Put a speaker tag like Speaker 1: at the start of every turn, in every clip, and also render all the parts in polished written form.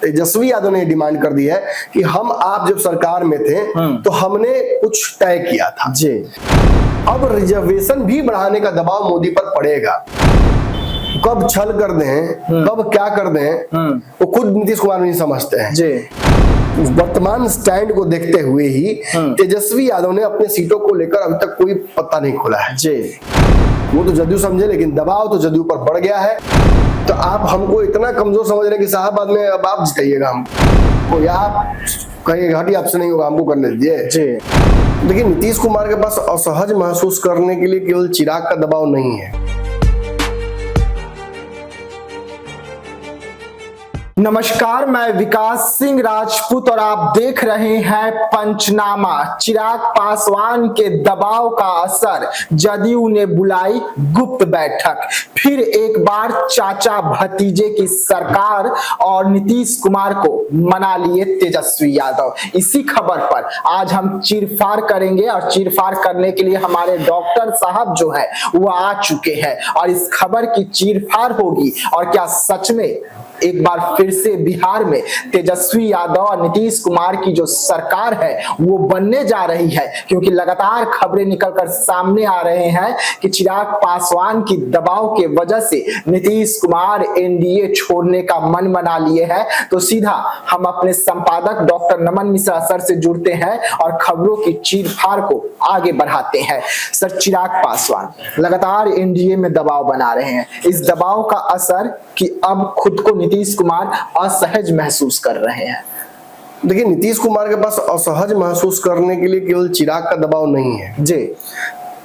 Speaker 1: तेजस्वी यादव ने डिमांड कर दी है कि हम आप जब सरकार में थे तो हमने कुछ तय किया था जी। अब रिजर्वेशन भी बढ़ाने का दबाव मोदी पर पड़ेगा। कब छल कर दें, कब क्या कर दें, वो खुद नीतीश कुमार नहीं समझते हैं जी। वर्तमान स्टैंड को देखते हुए ही तेजस्वी यादव ने अपने सीटों को लेकर अभी तक कोई पत्ता नहीं खोला है जी। वो तो जदयू समझे, लेकिन दबाव तो जदयू पर बढ़ गया है। तो आप हमको इतना कमजोर समझ रहे हैं कि साहब बाद में अब आप जिताइएगा हमको, या आप कहिएगा हटी आपसे नहीं होगा, हमको करने दीजिए जी। लेकिन नीतीश कुमार के पास असहज महसूस करने के लिए केवल चिराग का दबाव नहीं है।
Speaker 2: नमस्कार, मैं विकास सिंह राजपूत और आप देख रहे हैं पंचनामा। चिराग पासवान के दबाव का असर, जदयू ने बुलाई गुप्त बैठक, फिर एक बार चाचा भतीजे की सरकार और नीतीश कुमार को मना लिए तेजस्वी यादव। इसी खबर पर आज हम चीरफाड़ करेंगे और चीरफाड़ करने के लिए हमारे डॉक्टर साहब जो है वो आ चुके हैं और इस खबर की चीरफाड़ होगी। और क्या सच में एक बार फिर से बिहार में तेजस्वी यादव और नीतीश कुमार की जो सरकार है वो बनने जा रही है? क्योंकि लगातार खबरें निकलकर सामने आ रहे हैं कि चिराग पासवान की दबाव के वजह से नीतीश कुमार एनडीए छोड़ने का मन बना लिए हैं। तो सीधा हम अपने संपादक डॉक्टर नमन मिश्रा सर से जुड़ते हैं और खबरों की चीरफाड़ को आगे बढ़ाते हैं। सर, चिराग पासवान लगातार एनडीए में दबाव बना रहे हैं, इस दबाव का असर कि अब खुद को नीतीश कुमार असहज महसूस कर रहे हैं।
Speaker 1: देखिए, नीतीश कुमार के पास असहज महसूस करने के लिए केवल चिराग का दबाव नहीं है जी।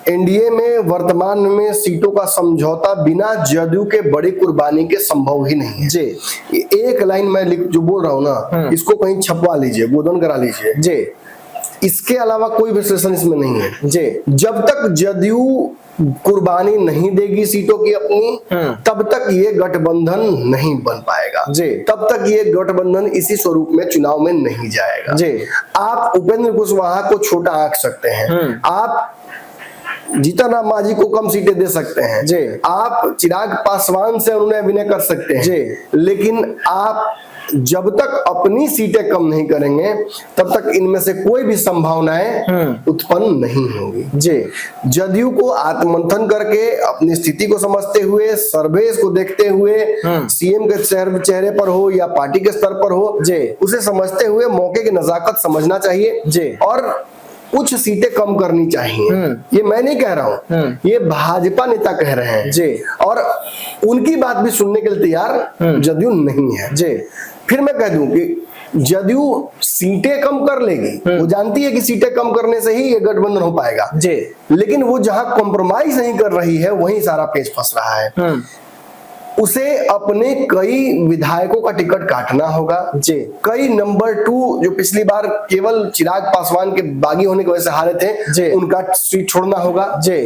Speaker 1: एनडीए में वर्तमान में सीटों का समझौता बिना जदयू के बड़ी कुर्बानी के संभव ही नहीं है जी। एक लाइन मैं जो बोल रहा हूँ ना, इसको कहीं छपवा लीजिए, गोदन करा लीजिए जी। इसके अलावा कोई विश्लेषण इसमें नहीं है जी। जब तक जदयू कुर्बानी नहीं देगी सीटों की अपनी, तब तक ये गठबंधन नहीं बन पाएगा जी। तब तक ये गठबंधन इसी स्वरूप में चुनाव में नहीं जाएगा जी। आप उपेंद्र कुशवाहा को छोटा आंक सकते हैं, आप जीतन राम मांझी को कम सीटें दे सकते हैं जी, आप चिराग पासवान से उन्हें विनय कर सकते हैं जी, लेकिन आप जब तक अपनी सीटें कम नहीं करेंगे तब तक इनमें से कोई भी संभावनाएं उत्पन्न नहीं होगी जी। जदयू को आत्ममंथन करके अपनी स्थिति को समझते हुए, सर्वे को देखते हुए, सीएम के चेहरे पर हो या पार्टी के स्तर पर हो जी, उसे समझते हुए मौके की नजाकत समझना चाहिए जी। और कुछ सीटें कम करनी चाहिए। ये मैं नहीं कह रहा हूँ, ये भाजपा नेता कह रहे हैं जी। और उनकी बात भी सुनने के लिए तैयार जदयू नहीं है जी। फिर मैं कह दूं कि जदयू सीटें कम कर लेगी, वो जानती है कि सीटें कम करने से ही ये गठबंधन हो पाएगा जी। लेकिन वो जहां कॉम्प्रोमाइज नहीं कर रही है वहीं सारा पेच फंस रहा है। उसे अपने कई विधायकों का टिकट काटना होगा जी। कई नंबर 2 जो पिछली बार केवल चिराग पासवान के बागी होने की वजह से हारे थे जी, उनका सीट छोड़ना होगा जी।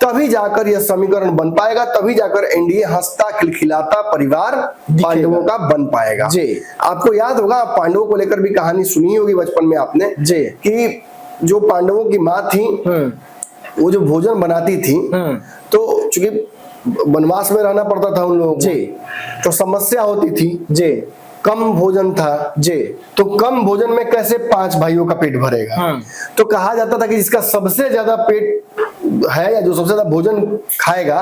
Speaker 1: तभी जाकर यह समीकरण बन पाएगा, तभी जाकर एनडीए हंसता खिलखिलाता परिवार पांडवों का बन पाएगा जी। आपको याद होगा, पांडवों को लेकर भी कहानी सुनी होगी बचपन में आपने जी, कि जो पांडवों की माँ थी वो जो भोजन बनाती थी, तो चूंकि वनवास में रहना पड़ता था उन लोगों को जी, तो समस्या होती थी जी, कम भोजन था जी। तो कम भोजन में कैसे 5 भाइयों का पेट भरेगा? तो कहा जाता था कि जिसका सबसे ज्यादा पेट है या जो सबसे ज्यादा भोजन खाएगा,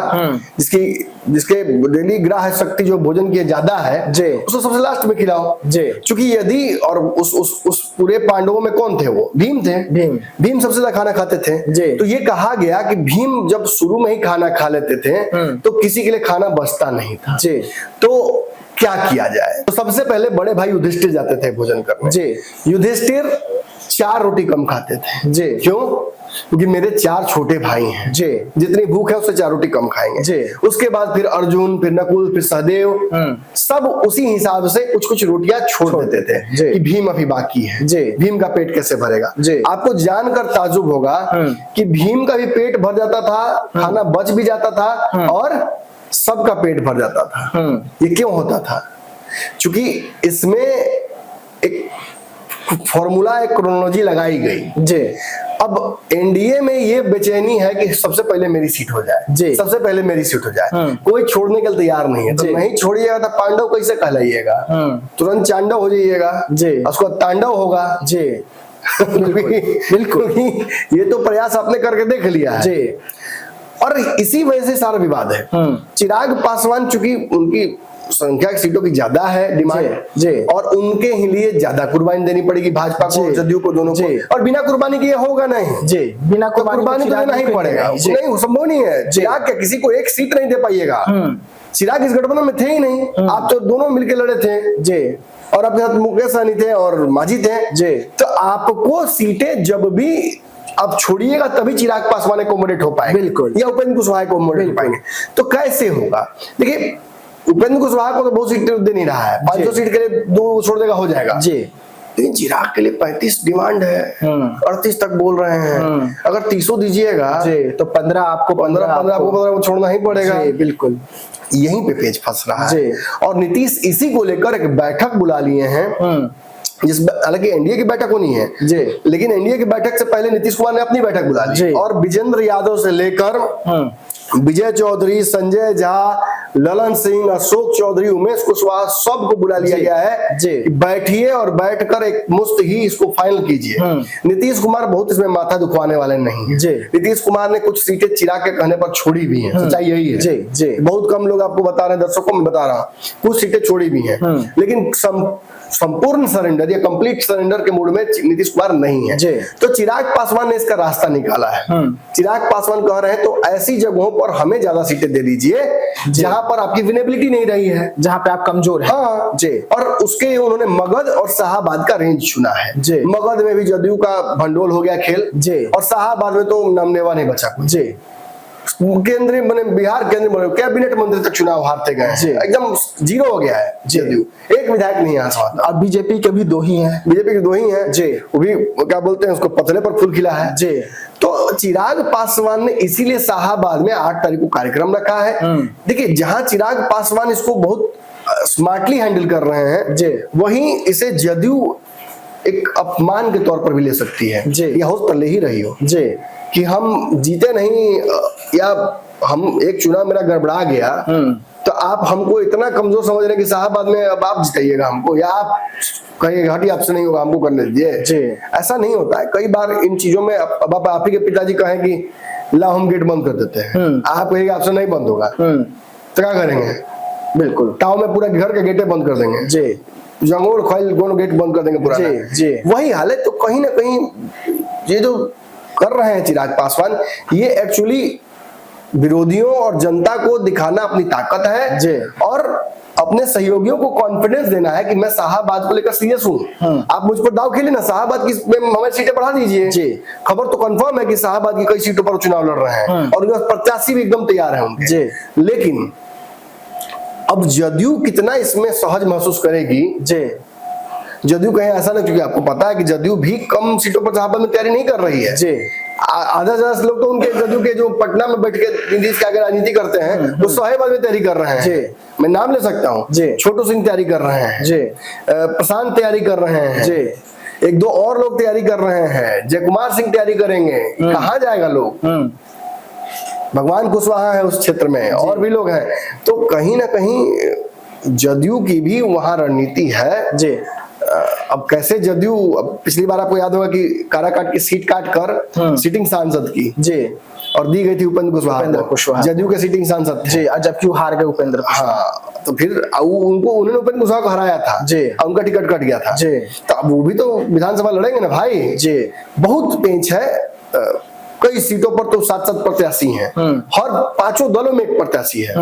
Speaker 1: जिसके डेली ग्राह्य शक्ति जो भोजन की ज्यादा है जी, उसको सबसे लास्ट में खिलाओ जी। चूंकि यदि और उस पूरे पांडवों में कौन थे? वो भीम थे। भीम सबसे ज्यादा खाना खाते थे जी। तो ये कहा गया कि भीम जब शुरू में ही खाना खा लेते थे तो किसी के लिए खाना बचता नहीं था जी। तो क्या किया जाए? तो सबसे पहले बड़े भाई युधिष्ठिर जाते थे भोजन करने जी। युधिष्ठिर 4 रोटी कम खाते थे जी। क्यों? क्योंकि मेरे 4 छोटे भाई हैं जी, जितनी भूख है उससे 4 रोटी कम खाएंगे जी। उसके बाद फिर अर्जुन, फिर नकुल, फिर सहदेव, सब उसी हिसाब से कुछ कुछ रोटियां छोड़ देते थे कि भीम अभी बाकी है जी। भीम का पेट कैसे भरेगा जी? आपको जानकर ताजुब होगा कि भीम का भी पेट भर जाता था, खाना बच भी जाता था और सबका पेट भर जाता था। ये क्यों होता था? क्योंकि इसमें एक फॉर्मूला, एक क्रोनोलॉजी लगाई गई।
Speaker 2: जी।
Speaker 1: अब एनडीए में ये बेचैनी है कि सबसे पहले मेरी सीट हो जाए,
Speaker 2: जी।
Speaker 1: सबसे पहले मेरी सीट हो जाए, कोई छोड़ने के लिए तैयार नहीं है। तो
Speaker 2: जी।
Speaker 1: नहीं छोड़िएगा तो पांडव कैसे कहलाइएगा, तुरंत चांडव हो जाइएगा,
Speaker 2: जी।
Speaker 1: उसको तांडव होगा
Speaker 2: जी।
Speaker 1: बिल्कुल ये तो प्रयास आपने करके देख लिया है
Speaker 2: जी।
Speaker 1: और इसी वजह से सारा विवाद है। चिराग पासवान चूंकि उनकी संख्या की सीटों की ज्यादा है डिमांड,
Speaker 2: जी।
Speaker 1: और उनके ही लिए ज्यादा कुर्बानी देनी पड़ेगी भाजपा को, जदयू को, दोनों को, और बिना कुर्बानी के ये होगा नहीं।
Speaker 2: जी। बिना
Speaker 1: तो कुर्बानी तो देना ही पड़ेगा, नहीं संभव नहीं है। चिराग क्या किसी को एक सीट नहीं दे पाइएगा, चिराग इस गठबंधन में थे ही नहीं, आप तो दोनों मिलकर लड़े थे
Speaker 2: जी,
Speaker 1: और अपने साथ मुकेश सहनी थे और मांझी थे
Speaker 2: जी।
Speaker 1: तो आपको सीटें जब भी आप छोड़िएगा तभी चिराग पासवान एकोमोडेट हो पाएंगे,
Speaker 2: बिल्कुल,
Speaker 1: या उपेंद्र कुशवाहा एकोमोडेट हो पाएंगे। तो कैसे होगा? देखिए उपेंद्र कुशवाहा को तो बहुत सीटें दे नहीं रहा है, 500 सीट के लिए 2 छोड़ देगा, हो जाएगा जी। लेकिन चिराग के लिए 35 डिमांड है, 38 तक बोल रहे हैं। अगर 30 दीजिएगा
Speaker 2: तो 15 आपको
Speaker 1: 15 छोड़ना ही पड़ेगा।
Speaker 2: बिल्कुल,
Speaker 1: यहीं पे पेच फंस रहा है। और नीतीश इसी को लेकर एक बैठक बुला लिए हैं, जिस हालांकि एनडीए की बैठक होनी है जी, लेकिन एनडीए की बैठक से पहले नीतीश कुमार ने अपनी बैठक बुला ली और विजेंद्र यादव से लेकर विजय चौधरी, संजय झा, ललन सिंह, अशोक चौधरी, उमेश कुशवाहा सबको बुला लिया गया है कि बैठिए और बैठकर एक मुश्त ही इसको फाइनल कीजिए। नीतीश कुमार बहुत इसमें माथा दुखवाने वाले नहीं है। नीतीश कुमार ने कुछ सीटें चिराग के कहने पर छोड़ी भी हैं, सच्चाई यही है जी। बहुत कम लोग आपको बता रहे हैं, दर्शकों में बता रहा हूं, कुछ सीटें छोड़ी भी हैं, लेकिन संपूर्ण सरेंडर या कंप्लीट सरेंडर के मूड में नीतीश कुमार नहीं है। तो चिराग पासवान ने इसका रास्ता निकाला है। चिराग पासवान कह रहे हैं तो ऐसी जगहों पर हमें ज्यादा सीटें दे दीजिए जहां पर आपकी विनेबिलिटी नहीं रही है,
Speaker 2: जहां पे आप कमजोर हैं।
Speaker 1: हाँ जी। और उसके उन्होंने मगध और शाहाबाद का रेंज चुना है। मगध में भी जदयू का भंडोल हो गया खेल जी, और शाहाबाद में तो नामनेवा नहीं बचा जी। केंद्रीय बने, बिहार केंद्रीय बने, कैबिनेट मंत्री तक चुनाव हारते गए, एकदम जीरो हो गया है जदयू, एक विधायक नहीं है।
Speaker 2: अब बीजेपी के भी 2 ही हैं,
Speaker 1: बीजेपी के 2 ही हैं जी, वो भी क्या बोलते हैं उसको, पतले पर फूल खिला है जी। तो चिराग पासवान ने इसीलिए शाहाबाद में 8 तारीख को कार्यक्रम रखा है। देखिए जहां चिराग पासवान इसको बहुत स्मार्टली हैंडल कर रहे हैं जी, वहीं इसे जदयू एक अपमान के तौर पर भी ले सकती है जी, या हो ले ही रही हो जी, कि हम जीते नहीं, या हम एक चुनाव मेरा गड़बड़ा गया तो आप हमको इतना कमजोर समझ रहे हैं कि शाहाबाद में अब आप जिताइएगा हमको, या आप कहिएगा हटी आपसे नहीं होगा, हमको करने दीजिए। ऐसा नहीं होता है। कई बार इन चीजों में अब आप ही के पिताजी कहें कि ला हम गेट बंद कर देते हैं, आप कहिएगा आपसे नहीं बंद होगा, तो क्या करेंगे? बिल्कुल, टाउन में पूरा घर के गेटे बंद कर देंगे जी, जंगोल खोल दोनों गेट बंद कर देंगे पूरा जी। वही हाल है। तो कहीं ना कहीं ये जो कर रहे हैं चिराग पासवान, ये एक्चुअली विरोधियों और जनता को दिखाना अपनी ताकत है जी, और अपने सहयोगियों को कॉन्फिडेंस देना है कि मैं शाहाबाद को लेकर सीरियस हूँ। आप मुझ पर दाव खेलिए ना, शाहाबाद की हमें सीटें बढ़ा दीजिए जी। खबर तो कंफर्म है कि शाहाबाद की कई सीटों पर चुनाव लड़ रहे हैं और उनके प्रत्याशी भी एकदम तैयार है उनके जी। लेकिन अब जदयू कितना इसमें सहज महसूस करेगी जी। जदयू कहीं ऐसा नहीं, क्योंकि आपको पता है कि जदयू भी कम सीटों पर शाहाबाद में तैयारी नहीं कर रही है जी। आधा ज्यादा लोग तो उनके जदयू के जो पटना में बैठ के नीतीश के आगे राजनीति करते हैं, वो शाहाबाद में तैयारी कर रहे हैं जी। मैं नाम ले सकता हूँ, छोटू सिंह तैयारी कर रहे हैं जी, प्रशांत तैयारी कर रहे हैं जी, 1-2 और लोग तैयारी कर रहे हैं, जयकुमार सिंह तैयारी करेंगे। कहाँ जाएगा लोग? भगवान कुशवाहा है उस क्षेत्र में, और भी लोग हैं। तो कहीं ना कहीं जदयू की भी वहां रणनीति है जी। अब कैसे जदयू, अब पिछली बार आपको याद होगा कि काराकाट की सीट काट कर सिटिंग सांसद की जी, और दी गई थी उपेंद्र कुशवाहा, जदयू के सिटिंग सांसद जी, जबकि वो हार गए उपेंद्र। हाँ, तो फिर उन्होंने उपेंद्र कुशवाहा को हराया था जी, उनका टिकट कट गया था जी। तो अब वो भी तो विधानसभा लड़ेंगे ना भाई जी। बहुत पेंच है, कई सीटों पर तो 7-7 प्रत्याशी हैं, हर 5 दलों में एक प्रत्याशी है,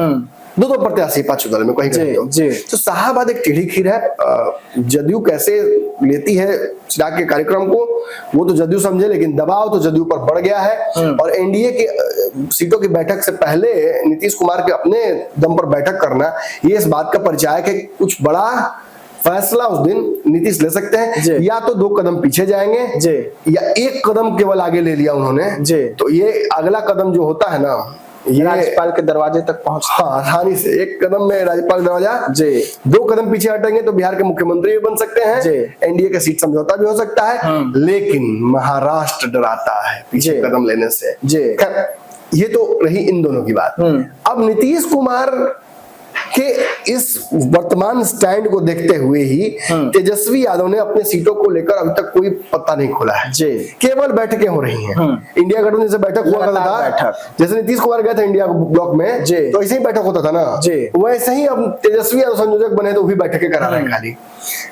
Speaker 1: 2 प्रत्याशी 5 दलों में कहीं जी। तो शाहाबाद एक टेढ़ी खीर है। जदयू कैसे लेती है चिराग के कार्यक्रम को वो तो जदयू समझे, लेकिन दबाव तो जदयू पर बढ़ गया है। और एनडीए के सीटों की बैठक से पहले नीतीश कुमार के अपने दम पर बैठक करना, ये इस बात का परिचय है कि कुछ बड़ा फैसला उस दिन नीतीश ले सकते हैं, या तो 2 कदम पीछे जाएंगे या 1 कदम केवल आगे ले लिया उन्होंने जी। तो ये अगला कदम जो होता है ना, ये
Speaker 2: राज्यपाल के दरवाजे तक पहुंच।
Speaker 1: हाँ, आसानी से एक कदम में राज्यपाल दरवाजा,
Speaker 2: जी
Speaker 1: 2 कदम पीछे हटेंगे तो बिहार के मुख्यमंत्री भी बन सकते हैं,
Speaker 2: जी।
Speaker 1: एनडीए के सीट समझौता भी हो सकता है, लेकिन महाराष्ट्र डराता है पीछे
Speaker 2: जी।
Speaker 1: कदम लेने से।
Speaker 2: जी।
Speaker 1: खैर, ये तो रही इन दोनों की बात। अब नीतीश कुमार के इस वर्तमान स्टैंड को देखते हुए ही तेजस्वी यादव ने अपने सीटों को लेकर अभी तक कोई पत्ता नहीं खोला है।
Speaker 2: जी।
Speaker 1: केवल बैठकें हो रही हैं। इंडिया गठबंधन से बैठक हुआ करता था,
Speaker 2: बैठक।
Speaker 1: जैसे नीतीश कुमार गए थे इंडिया ब्लॉक में,
Speaker 2: जी।
Speaker 1: तो ऐसे ही बैठक होता था ना,
Speaker 2: जी।
Speaker 1: वैसे ही अब तेजस्वी यादव संयोजक बने तो भी बैठकें करा रहे हैं खाली,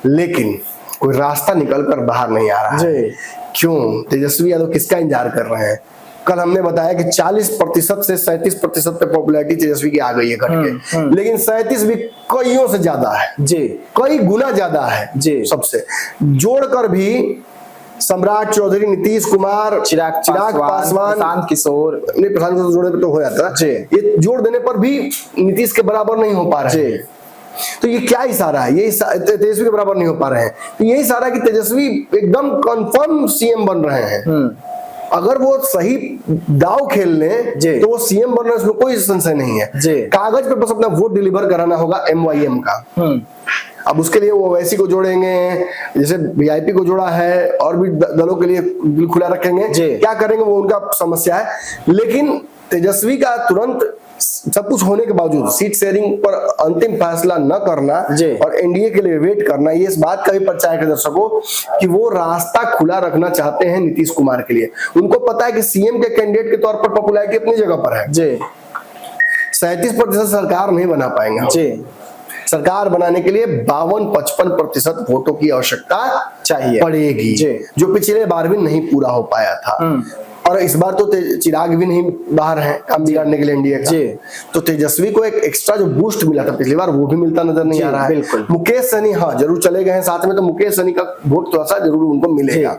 Speaker 1: लेकिन कोई रास्ता निकल कर बाहर नहीं आ रहा है। क्यों? तेजस्वी यादव किसका इंतजार कर रहे हैं? कल हमने बताया कि 40% से 37% पे पॉपुलैरिटी तेजस्वी की आ गई है घट के, लेकिन 37 भी कईयों से ज्यादा है जी, कई गुना ज्यादा है जी। सबसे जोड़कर भी सम्राट चौधरी, नीतीश कुमार, चिराग पासवान, प्रशांत किशोर जोड़ने पे तो हो जाता है, ये जोड़ देने पर भी नीतीश के बराबर नहीं हो पा रहे हैं। तो ये क्या इशारा है? ये तेजस्वी के बराबर नहीं हो पा रहे हैं, तो यही इशारा है कि तेजस्वी एकदम कंफर्म सीएम बन रहे हैं। अगर वो सही दाव खेल लें तो वो सीएम बनना, इसमें कोई संशय नहीं है। कागज पे बस अपना वोट डिलीवर कराना होगा MYM का। अब उसके लिए वो ओवैसी को जोड़ेंगे, जैसे वीआईपी को जोड़ा है, और भी दलों के लिए खुला रखेंगे। क्या करेंगे वो उनका समस्या है, लेकिन तेजस्वी का तुरंत सब कुछ होने के बावजूद सीट शेयरिंग पर अंतिम फैसला न करना और एनडीए के लिए वेट करना, ये इस बात का भी परिचय है दर्शकों कि वो रास्ता खुला रखना चाहते हैं नीतीश कुमार के लिए। उनको पता है कि सीएम के कैंडिडेट के तौर पर पॉपुलैरिटी अपनी जगह पर है जी, 37% सरकार नहीं बना पाएंगे जी। सरकार बनाने के लिए 52-55% वोटों की आवश्यकता चाहिए पड़ेगी, जो पिछले बार भी नहीं पूरा हो पाया था। और इस बार तो चिराग भी नहीं बाहर हैं काम बिगाड़ने के लिए एनडीए का, तो तेजस्वी को एक एक्स्ट्रा जो बूस्ट मिला था पिछली बार वो भी मिलता नजर नहीं आ रहा है। मुकेश सहनी हाँ जरूर चले गए हैं साथ में, तो मुकेश सहनी का वोट थोड़ा सा जरूर उनको मिलेगा।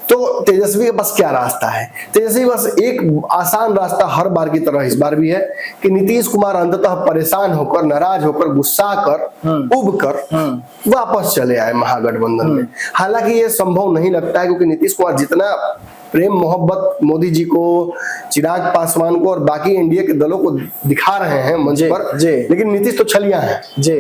Speaker 1: तो तेजस्वी के पास क्या रास्ता है? तेजस्वी बस एक आसान रास्ता हर बार की तरह इस बार भी है कि नीतीश कुमार अंततः परेशान होकर, नाराज होकर, गुस्सा कर, उब कर वापस चले आए महागठबंधन में। हालांकि ये संभव नहीं लगता है, क्योंकि नीतीश कुमार जितना प्रेम मोहब्बत मोदी जी को, चिराग पासवान को और बाकी एनडीए के दलों को दिखा रहे हैं मंच पर, लेकिन नीतीश तो छलिया है जी।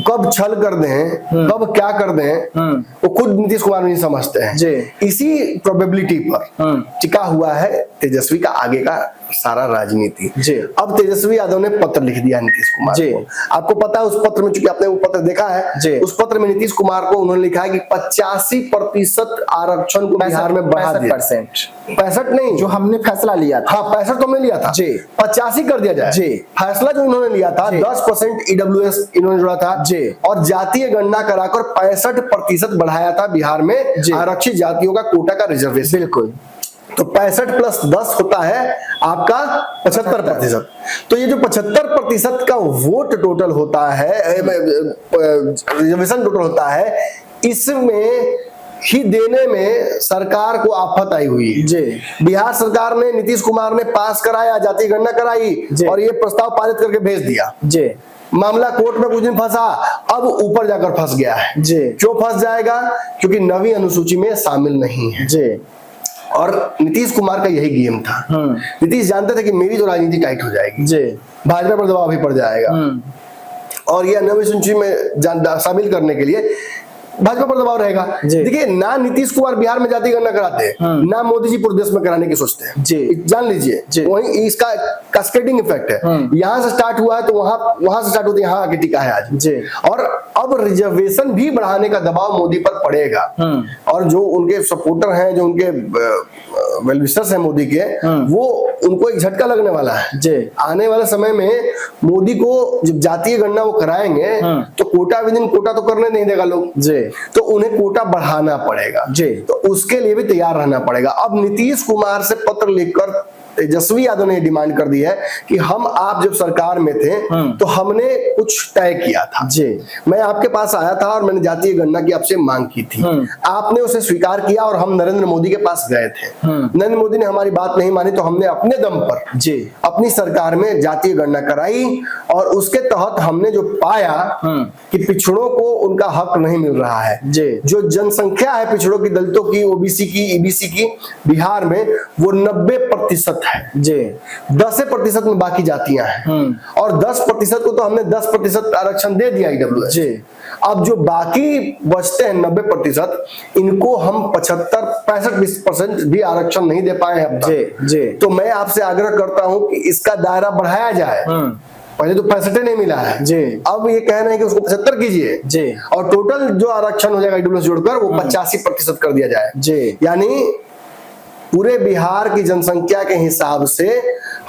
Speaker 1: कब छल कर दें, कब क्या कर दें, वो खुद नीतीश कुमार नहीं समझते हैं जी। इसी प्रोबेबिलिटी पर टिका हुआ है तेजस्वी का आगे का सारा राजनीति जी। अब तेजस्वी यादव ने पत्र लिख दिया नीतीश कुमार को। आपको पता है उस पत्र में, चूंकि आपने वो पत्र देखा है जी, उस पत्र में नीतीश कुमार को उन्होंने लिखा है कि 85% आरक्षण को बिहार में बढ़ा दिया। 65 नहीं, जो हमने फैसला लिया था, हाँ 65 तो हमने लिया था जी, 85 कर दिया जाए जी। फैसला जो उन्होंने लिया था 10% EWS इन्होंने जोड़ा था जी, और जातीय गणना कराकर 65% बढ़ाया था बिहार में आरक्षित जातियों का कोटा का रिजर्वेशन। बिल्कुल, तो 65 + 10 होता है आपका 75%। तो ये जो 75% का वोट टोटल होता है, रिजर्वेशन टोटल होता है, इसमें ही देने में सरकार को आफत आई हुई है जी। बिहार सरकार ने, नीतीश कुमार ने पास कराया, जातीय गणना कराई और ये प्रस्ताव पारित करके भेज दिया जी। मामला कोर्ट में कुछ दिन फंसा, अब ऊपर जाकर फंस गया है जी। क्यों फंस जाएगा? क्योंकि 9वीं अनुसूची में शामिल नहीं है जी। और नीतीश कुमार का यही गेम था। नीतीश जानते थे कि मेरी तो राजनीति टाइट हो जाएगी जी, भाजपा पर दबाव भी पड़ जाएगा, और ये 9वीं सूची में शामिल करने के लिए भाजपा पर दबाव रहेगा। देखिए, ना नीतीश कुमार बिहार में जाति गणना कराते हैं, ना मोदी जी पूरे देश में कराने की सोचते हैं जी। जान लीजिए, वही इसका कैस्केडिंग इफेक्ट है। यहाँ से स्टार्ट हुआ है तो वहां से स्टार्ट होती है, यहाँ आके टिका है आज जी। और अब रिजर्वेशन भी बढ़ाने का दबाव मोदी पर पड़ेगा, और जो उनके सपोर्टर हैं, जो उनके वेलविशर्स हैं मोदी के, वो उनको एक झटका लगने वाला है जी। आने वाले समय में मोदी को जब जातीय गणना वो कराएंगे तो कोटा विद इन कोटा तो करने नहीं देगा लोग जी, तो उन्हें कोटा बढ़ाना पड़ेगा जी। तो उसके लिए भी तैयार रहना पड़ेगा। अब नीतीश कुमार से पत्र लिखकर तेजस्वी यादव ने डिमांड कर दी है कि आप जब सरकार में थे तो हमने कुछ तय किया था जी। मैं आपके पास आया था और मैंने जातीय गणना की आपसे मांग की थी, आपने उसे स्वीकार किया और हम नरेंद्र मोदी के पास गए थे। नरेंद्र मोदी ने हमारी बात नहीं मानी, तो हमने अपने दम पर जी अपनी सरकार में जातीय गणना कराई, और उसके तहत हमने जो पाया कि पिछड़ों को उनका हक नहीं मिल रहा है जी। जो जनसंख्या है पिछड़ों की, दलितों की, ओबीसी की, ईबीसी की बिहार में, वो 90% है
Speaker 2: जी
Speaker 1: 10% में बाकी जातियां हैं और 10% को तो हमने 10% आरक्षण दे दिया ईडब्ल्यूएस।
Speaker 2: जी
Speaker 1: अब जो बाकी बचते हैं 90%, इनको हम 65% भी आरक्षण नहीं दे पाए हैं अब
Speaker 2: जी
Speaker 1: तक।
Speaker 2: जी
Speaker 1: तो मैं आपसे आग्रह करता हूं कि इसका दायरा बढ़ाया जाए। पहले तो 65 नहीं मिला है
Speaker 2: जी
Speaker 1: अब ये कह रहे हैं कि उसको 75 कीजिए
Speaker 2: जी
Speaker 1: और टोटल जो आरक्षण हो जाएगा ईडब्ल्यूएस जोड़कर वो 85% कर दिया जाए।
Speaker 2: जी
Speaker 1: यानी पूरे बिहार की जनसंख्या के हिसाब से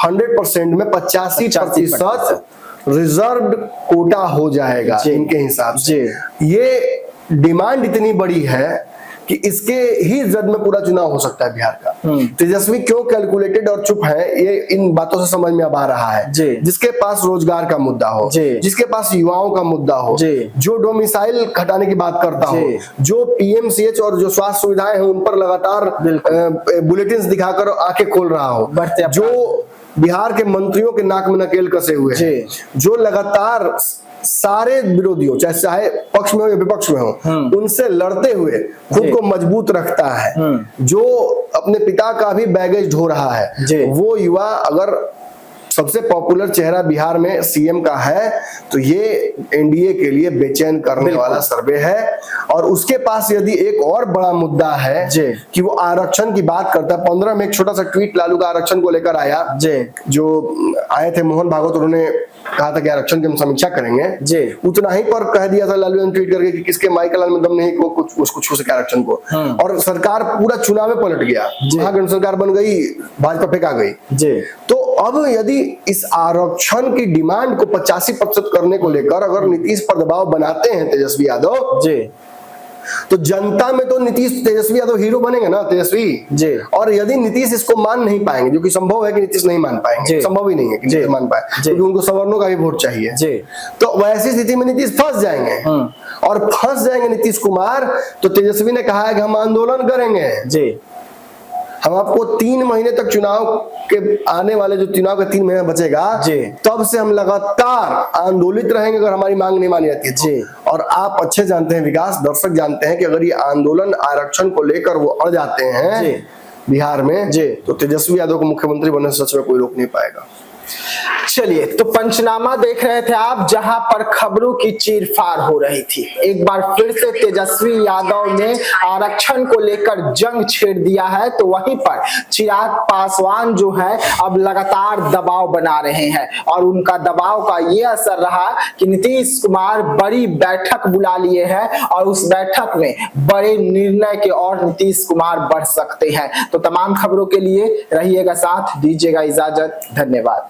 Speaker 1: 100% में 85% रिजर्व्ड कोटा हो जाएगा इनके हिसाब से। ये डिमांड इतनी बड़ी है कि इसके ही जद में पूरा चुनाव हो सकता है बिहार का। तेजस्वी क्यों कैलकुलेटेड और चुप है, ये इन बातों से समझ में अब आ रहा है। जिसके पास रोजगार का मुद्दा हो, जिसके पास युवाओं का मुद्दा हो, जो डोमिसाइल हटाने की बात करता हो, जो पीएमसीएच और जो स्वास्थ्य सुविधाएं हैं उन पर लगातार बुलेटिन दिखाकर आंखें खोल रहा हो, जो बिहार के मंत्रियों के नाक में नकेल कसे हुए हैं, जो लगातार सारे विरोधियों चाहे पक्ष में हो या विपक्ष में हो उनसे लड़ते हुए खुद को मजबूत रखता है, जो अपने पिता का भी बैगेज ढो रहा है, वो युवा अगर सबसे पॉपुलर चेहरा बिहार में सीएम का है तो ये एनडीए के लिए बेचैन करने वाला सर्वे है। और उसके पास यदि एक और बड़ा मुद्दा है कि वो आरक्षण की बात करता है। 15 में एक छोटा सा ट्वीट लालू का आरक्षण को लेकर आया, जो आए थे मोहन भागवत, उन्होंने कहा था कि आरक्षण की हम समीक्षा करेंगे। उतना ही पर कह दिया था लालू ने ट्वीट करके कि किसके माइकल में दम नहीं को कुछ उसको छू सके आरक्षण को। और सरकार पूरा चुनाव में पलट गया, महागठबंधन सरकार बन गई, भाजपा फेंका गई। तो अब यदि इस आरक्षण की डिमांड को 85% करने को लेकर अगर नीतीश पर दबाव बनाते हैं तेजस्वी यादव तो जनता में तो नीतीश तेजस्वी यादव हीरो बनेंगे ना, तेजस्वी। और यदि नीतीश इसको मान नहीं पाएंगे, जो कि संभव है कि नीतीश नहीं मान पाएंगे, संभव ही नहीं है कि नीतीश मान पाए, क्योंकि उनको सवर्णों का भी वोट चाहिए, तो वैसी स्थिति में नीतीश फंस जाएंगे। और फंस जाएंगे नीतीश कुमार तो तेजस्वी ने कहा है कि हम आंदोलन करेंगे। हम आपको 3 महीने तक चुनाव के आने वाले जो चुनाव के 3 महीने बचेगा तब से हम लगातार आंदोलित रहेंगे अगर हमारी मांग नहीं मानी जाती है। और आप अच्छे जानते हैं, विकास दर्शक जानते हैं कि अगर ये आंदोलन आरक्षण को लेकर वो अड़ जाते हैं बिहार में तो तेजस्वी यादव को मुख्यमंत्री बनने से सच में कोई रोक नहीं पाएगा।
Speaker 2: चलिए, तो पंचनामा देख रहे थे आप, जहां पर खबरों की चीरफाड़ हो रही थी। एक बार फिर से तेजस्वी यादव ने आरक्षण को लेकर जंग छेड़ दिया है, तो वहीं पर चिराग पासवान जो है अब लगातार दबाव बना रहे हैं और उनका दबाव का ये असर रहा कि नीतीश कुमार बड़ी बैठक बुला लिए हैं और उस बैठक में बड़े निर्णय के और नीतीश कुमार बढ़ सकते हैं। तो तमाम खबरों के लिए रहिएगा साथ, दीजिएगा इजाजत, धन्यवाद।